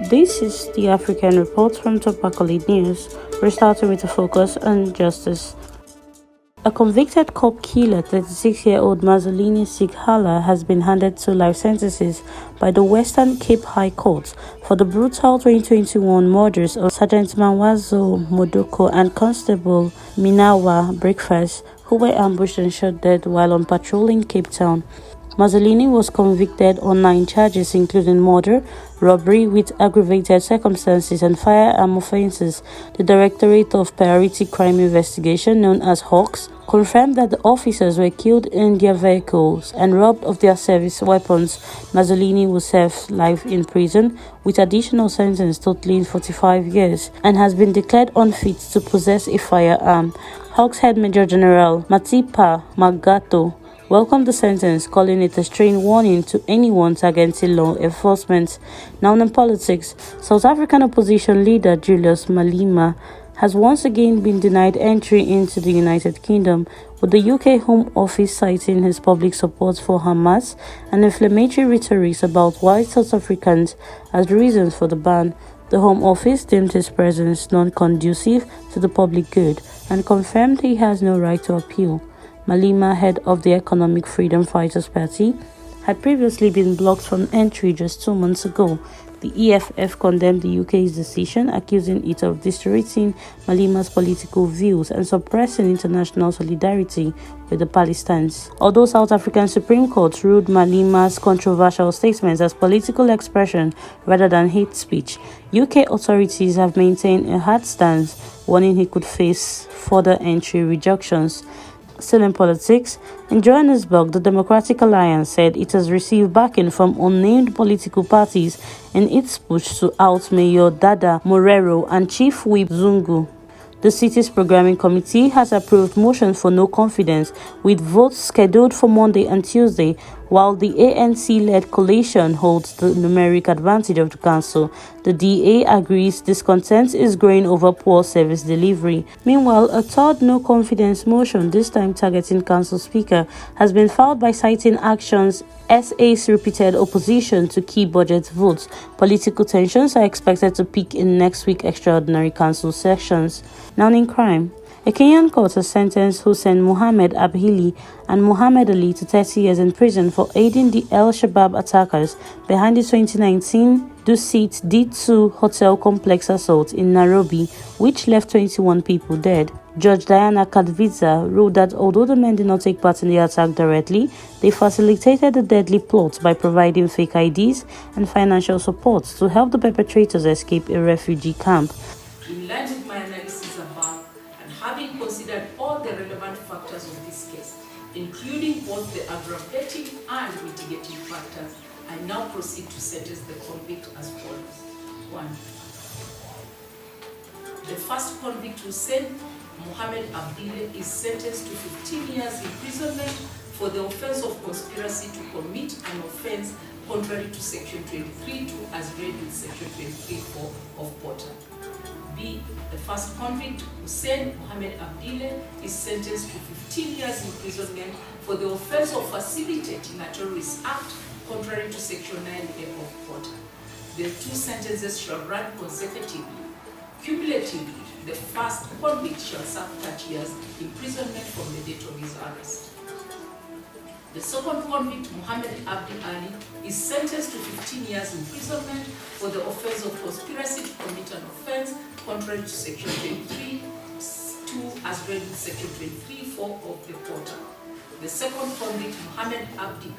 This is the African Report from Topakoli News. We're starting with a focus on justice. A convicted cop killer, 36-year-old Mxoleleni Sikhahla, has been handed 2 life sentences by the Western Cape High Court for the brutal 2021 murders of Sergeant Mnakwazo, Mdoko, and Constable Mninawa Breakfast, who were ambushed and shot dead while on patrol in Cape Town. Mxoleleni was convicted on 9 charges including murder, robbery with aggravated circumstances and firearm offences. The Directorate of Priority Crime Investigation, known as Hawks, confirmed that the officers were killed in their vehicles and robbed of their service weapons. Mxoleleni will serve life in prison with additional sentence totaling 45 years and has been declared unfit to possess a firearm. Hawks Head Major General Matipa Magato welcomed the sentence, calling it a stern warning to anyone targeting law enforcement. Now in politics, South African opposition leader Julius Malema has once again been denied entry into the United Kingdom, with the UK Home Office citing his public support for Hamas and inflammatory rhetoric about white South Africans as reasons for the ban. The Home Office deemed his presence non-conducive to the public good and confirmed he has no right to appeal. Malema, head of the Economic Freedom Fighters Party, had previously been blocked from entry just 2 months ago. The EFF condemned the UK's decision, accusing it of distorting Malema's political views and suppressing international solidarity with the Palestinians. Although South African Supreme Court ruled Malema's controversial statements as political expression rather than hate speech, UK authorities have maintained a hard stance, warning he could face further entry rejections. Still in politics, in Johannesburg, the Democratic Alliance said it has received backing from unnamed political parties in its push to oust Mayor Dada, Morero, and Chief Whip Zungu. The city's programming committee has approved motions for no confidence, with votes scheduled for Monday and Tuesday, while the ANC-led coalition holds the numeric advantage of the council. The DA agrees discontent is growing over poor service delivery. Meanwhile, a third no-confidence motion, this time targeting council speaker, has been filed by citing actions SA's repeated opposition to key budget votes. Political tensions are expected to peak in next week's extraordinary council sessions. Now in crime. A Kenyan court has sentenced Hussein, Mohammed, Abdile, and Mohammed to 30 years in prison for aiding the al-Shabab attackers behind the 2019 Dusit D2 hotel complex assault in Nairobi, which left 21 people dead. Judge Diana Kadviza ruled that although the men did not take part in the attack directly, they facilitated the deadly plot by providing fake IDs and financial support to help the perpetrators escape a refugee camp. In line with my analysis above, and having considered all the relevant factors of this case, including both the aggravating and mitigating factors, I now proceed to sentence the convict as follows. 1. The first convict, Hussein Mohammed Abdile, is sentenced to 15 years imprisonment for the offense of conspiracy to commit an offense contrary to Section 23.2 as read in Section 23.4 of Porter. B. The first convict, Hussein Mohammed Abdile, is sentenced to 15 years imprisonment for the offense of facilitating a terrorist act contrary to Section 9A of Porter. The 2 sentences shall run consecutively. Cumulatively, the first convict shall serve 30 years imprisonment from the date of his arrest. The second convict, Mohammed Abdi, is sentenced to 15 years imprisonment for the offense of conspiracy to commit an offense contrary to Section 23.2 as read in Section 23.4 of the Porter. The second convict, Mohammed Abdi,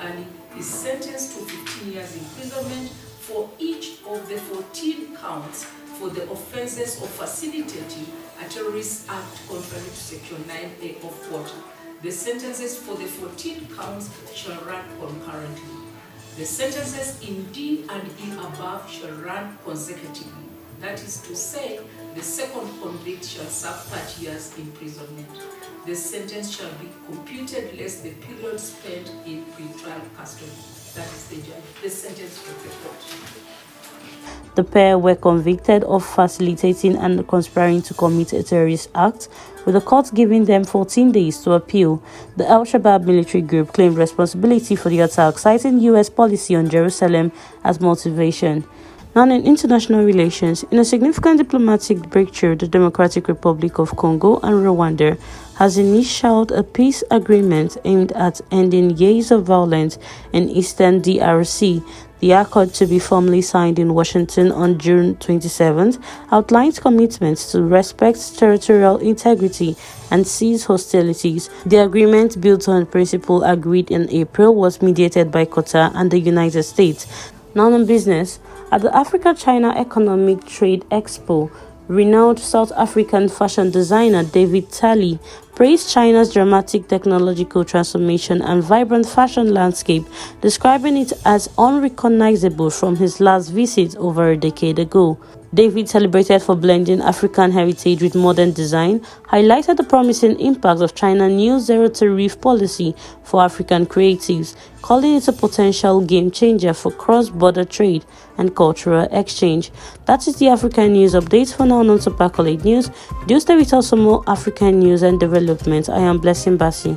is sentenced to 15 years imprisonment for each of the 14 counts for the offenses of facilitating a terrorist act contrary to Section 9A of Porter. The sentences for the 14 counts shall run concurrently. The sentences in D and E above shall run consecutively. That is to say, the second convict shall serve 30 years imprisonment. The sentence shall be computed less the period spent in pre-trial custody. That is the sentence of the court. The pair were convicted of facilitating and conspiring to commit a terrorist act, with the court giving them 14 days to appeal. The al-Shabab military group claimed responsibility for the attack, citing U.S. policy on Jerusalem as motivation. Now, in international relations, in a significant diplomatic breakthrough, the Democratic Republic of Congo and Rwanda has initialed a peace agreement aimed at ending years of violence in eastern DRC. The accord, to be formally signed in Washington on June 27th, outlines commitments to respect territorial integrity and cease hostilities. The agreement, built on principle agreed in April, was mediated by Qatar and the United States. Now on business, at the Africa-China Economic Trade Expo, renowned South African fashion designer David Talley praised China's dramatic technological transformation and vibrant fashion landscape, describing it as unrecognizable from his last visit over a decade ago. David, celebrated for blending African heritage with modern design, highlighted the promising impact of China's new zero-tariff policy for African creatives, calling it a potential game-changer for cross-border trade and cultural exchange. That is the African News Update for now. On to Percolate News. Do stay with us for more African news and developments. I am Blessing Bassi.